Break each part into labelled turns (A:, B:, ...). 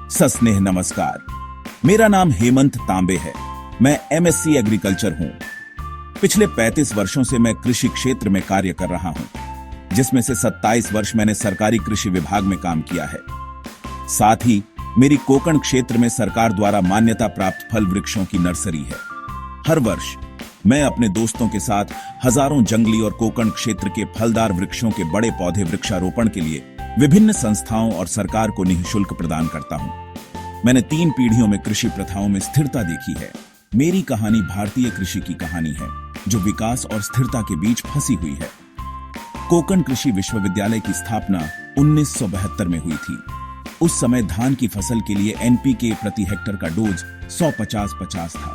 A: सस्नेह नमस्कार। मेरा नाम हेमंत तांबे है। मैं एमएससी एग्रीकल्चर हूं। पिछले 35 वर्षों से मैं कृषि क्षेत्र में कार्य कर रहा हूं, जिसमें से 27 वर्ष मैंने सरकारी कृषि विभाग में काम किया है। साथ ही मेरी कोकण क्षेत्र में सरकार द्वारा मान्यता प्राप्त फल वृक्षों की नर्सरी है। हर वर्ष मैं अपने दोस्तों के साथ हजारों जंगली और कोकण क्षेत्र के फलदार वृक्षों के बड़े पौधे वृक्षारोपण के लिए विभिन्न संस्थाओं और सरकार को निःशुल्क प्रदान करता हूं। मैंने 3 पीढ़ियों में कृषि प्रथाओं में स्थिरता देखी है। मेरी कहानी भारतीय कृषि की कहानी है, जो विकास और स्थिरता के बीच फंसी हुई है। कोकण कृषि विश्वविद्यालय की स्थापना 1972 में हुई थी। उस समय धान की फसल के लिए एनपीके प्रति हेक्टर का डोज 100-50-50 था।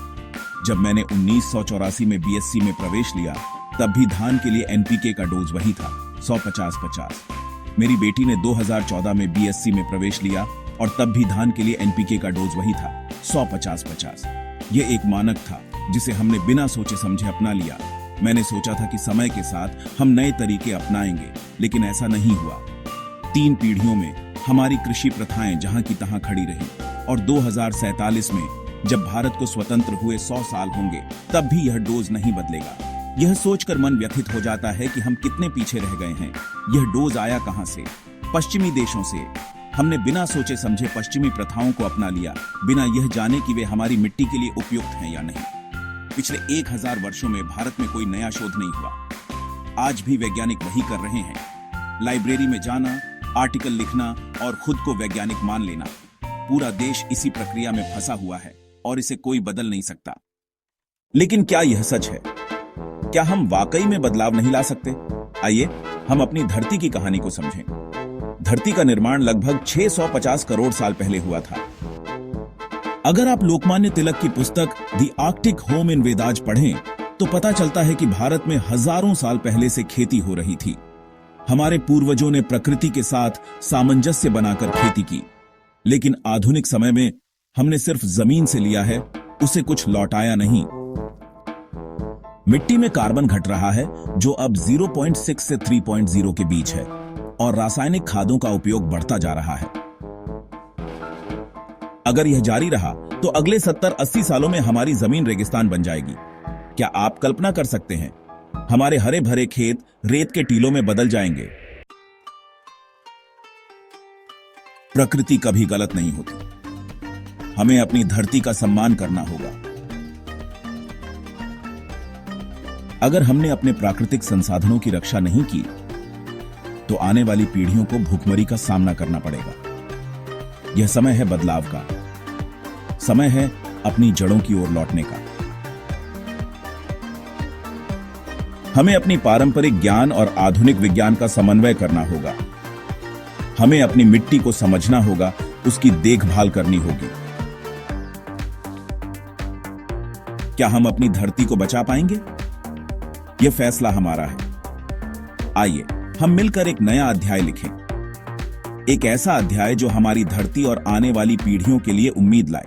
A: जब मैंने 1984 में बीएससी में प्रवेश लिया, तब भी धान के लिए एनपीके का डोज वही था, 100-50-50। मेरी बेटी ने 2014 में बीएससी में प्रवेश लिया और तब भी धान के लिए एनपीके का डोज वही था, 100-50-50। यह एक मानक था जिसे हमने बिना सोचे समझे अपना लिया। मैंने सोचा था कि समय के साथ हम नए तरीके अपनाएंगे, लेकिन ऐसा नहीं हुआ। 3 पीढ़ियों में हमारी कृषि प्रथाएं जहां की तहां खड़ी रहीं और 2047 में जब भारत को स्वतंत्र हुए 100 साल होंगे, तब भी यह डोज नहीं बदलेगा। यह सोचकर मन व्यथित हो जाता है कि हम कितने पीछे रह गए हैं। यह डोज आया कहां से? पश्चिमी देशों से। हमने बिना सोचे समझे पश्चिमी प्रथाओं को अपना लिया, बिना यह जाने कि वे हमारी मिट्टी के लिए उपयुक्त हैं या नहीं। पिछले 1000 वर्षों में भारत में कोई नया शोध नहीं हुआ। आज भी वैज्ञानिक वही कर रहे हैं। लाइब्रेरी में जाना, आर्टिकल लिखना और खुद को वैज्ञानिक मान लेना। पूरा देश इसी प्रक्रिया में फंसा हुआ है और इसे कोई बदल नहीं सकता। लेकिन क्या यह सच है? क्या हम वाकई में बदलाव नहीं ला सकते? आइए हम अपनी धरती की कहानी को समझें। धरती का निर्माण लगभग 650 करोड़ साल पहले हुआ था। अगर आप लोकमान्य तिलक की पुस्तक the Arctic home in Vedas पढ़ें, तो पता चलता है कि भारत में हजारों साल पहले से खेती हो रही थी। हमारे पूर्वजों ने प्रकृति के साथ सामंजस्य बनाकर खेती की, लेकिन आधुनिक समय में हमने सिर्फ जमीन से लिया है, उसे कुछ लौटाया नहीं। मिट्टी में कार्बन घट रहा है, जो अब 0.6 से 3.0 के बीच है, और रासायनिक खादों का उपयोग बढ़ता जा रहा है। अगर यह जारी रहा तो अगले 70-80 सालों में हमारी जमीन रेगिस्तान बन जाएगी। क्या आप कल्पना कर सकते हैं? हमारे हरे भरे खेत रेत के टीलों में बदल जाएंगे। प्रकृति कभी गलत नहीं होती। हमें अपनी धरती का सम्मान करना होगा। अगर हमने अपने प्राकृतिक संसाधनों की रक्षा नहीं की, तो आने वाली पीढ़ियों को भूखमरी का सामना करना पड़ेगा। यह समय है बदलाव का। समय है अपनी जड़ों की ओर लौटने का। हमें अपनी पारंपरिक ज्ञान और आधुनिक विज्ञान का समन्वय करना होगा। हमें अपनी मिट्टी को समझना होगा, उसकी देखभाल करनी होगी। क्या हम अपनी धरती को बचा पाएंगे? यह फैसला हमारा है। आइए हम मिलकर एक नया अध्याय लिखें। एक ऐसा अध्याय जो हमारी धरती और आने वाली पीढ़ियों के लिए उम्मीद लाए।